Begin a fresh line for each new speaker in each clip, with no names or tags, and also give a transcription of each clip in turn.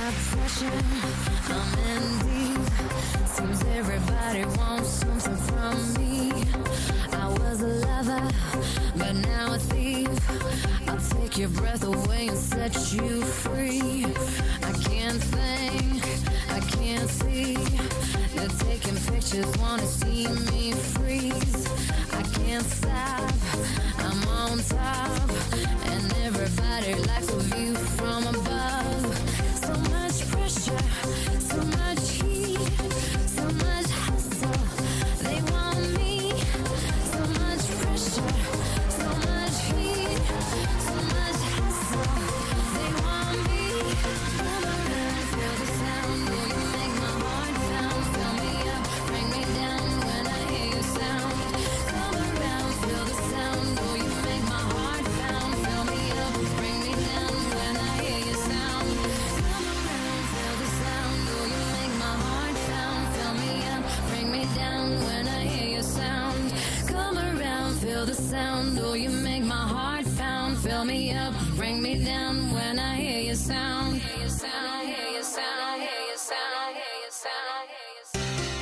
obsession, I'm in deep. Seems everybody wants something from me. I was a lover, but now a thief. I'll take your breath away and set you free. I can't think, I can't see. They're taking pictures, wanna see me freeze. I can't stop, I'm on top, and everybody likes a view from above. So much pressure, so much heat, so much hustle, they want me. So much pressure, so much heat, so much hustle, they want me. Come around, feel the sound, will you make my heart pound? Fill me up, bring me down when I hear your sound. Come around, feel the sound, will you make my heart pound? Fill me up, bring me down when I hear your sound. Come around, feel the sound, will you make my heart pound? Fill me up, bring me down when I hear your sound. Come around, feel the sound, will you make my heart pound? Fill me up, bring me down when I hear your sound. Hear your sound, hear your sound, hear your sound, hear your sound, hear your sound.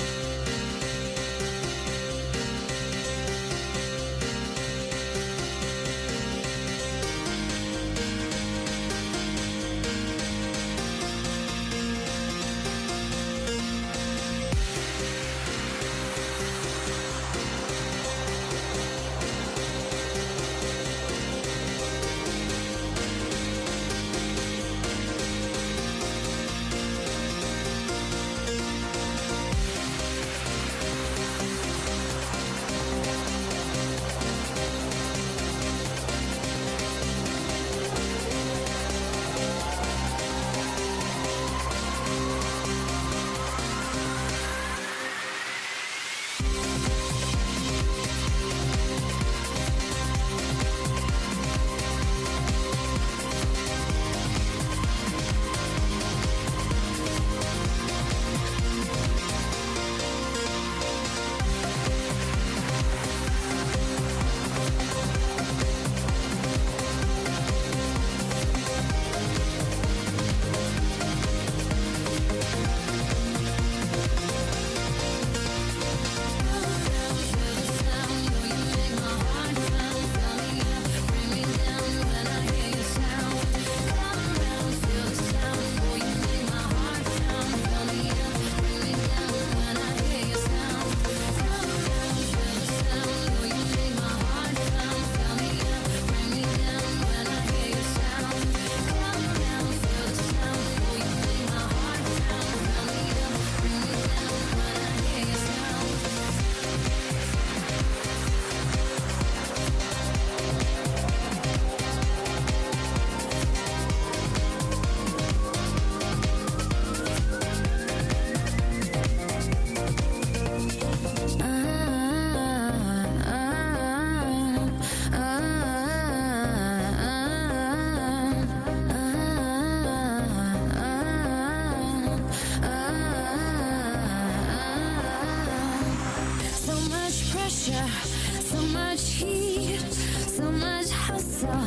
So much heat, so much hustle,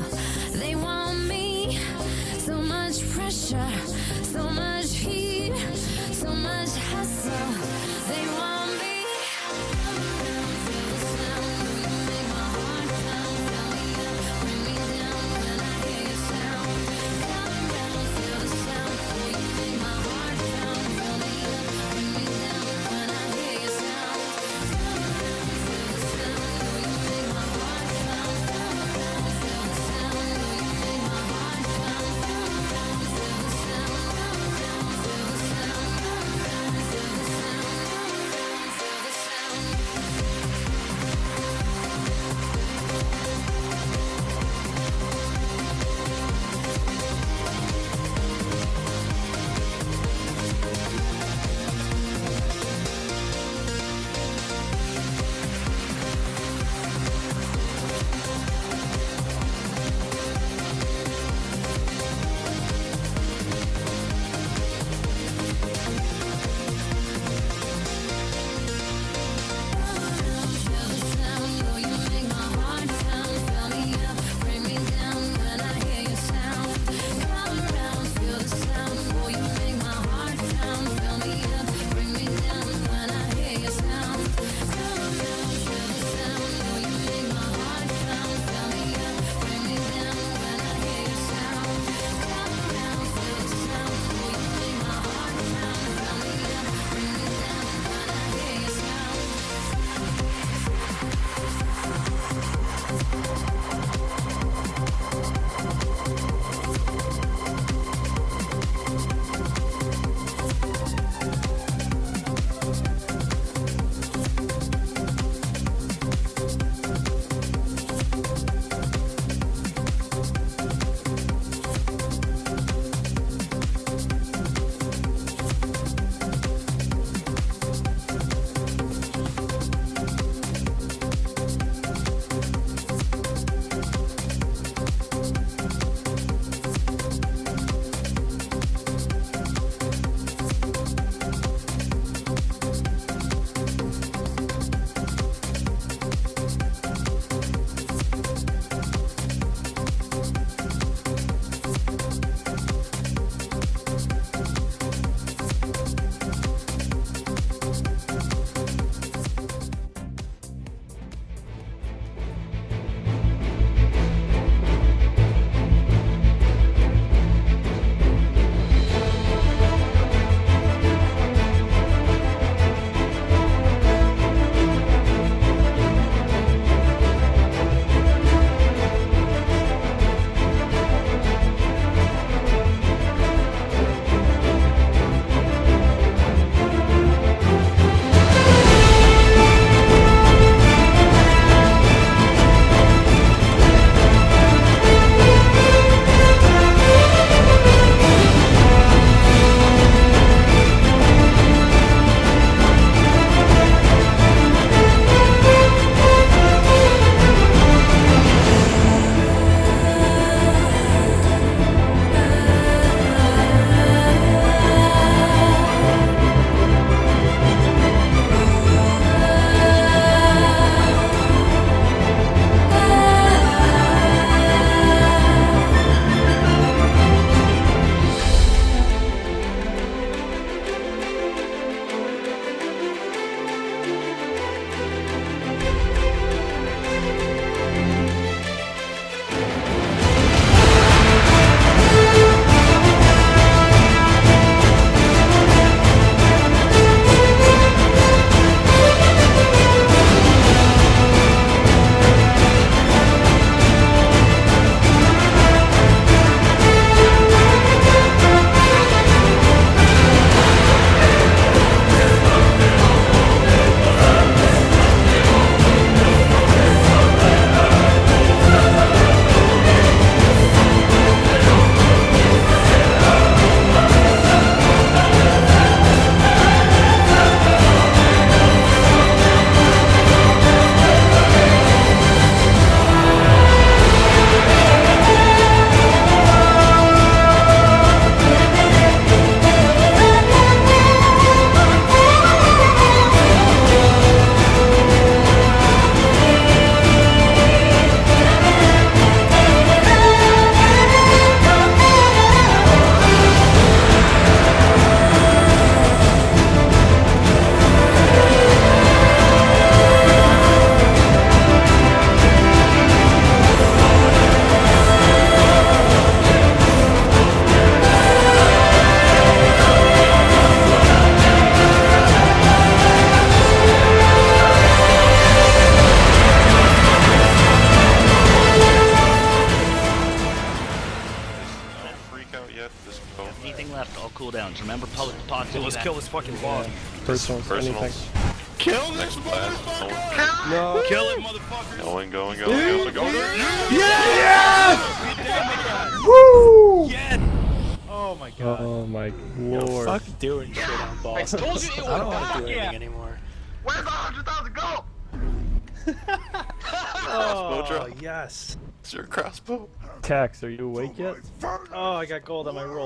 they want me. So much pressure, so much heat, so much hustle, they want me. Come around, feel the sound, will you make my heart pound? Fill me up, bring me down when I hear your sound. Come around, feel the sound, will you make my heart pound? Fill me up, bring me down when I hear your sound. Come around, feel the sound, will you make my heart pound? Come around, feel the sound, will you make my heart pound? Come around, feel the sound, come around, feel the sound, come around, feel the sound, come around.
cooldowns. Remember, public deposit.
Let's kill this fucking bot.
Personals, anything.
Kill this motherfucker!
No.
Kill it, motherfucker!
Going.
Yeah!
Woo!
Yeah! Oh my god.
Oh my lord.
Fuck doing shit on boss.
I told you it
I don't
would
want to do
work.
anything anymore.
Where's the 100,000 go?
Oh,
drop.
yes.
It's your crossbow.
Tax, are you awake yet?
Oh, I got gold on my roll.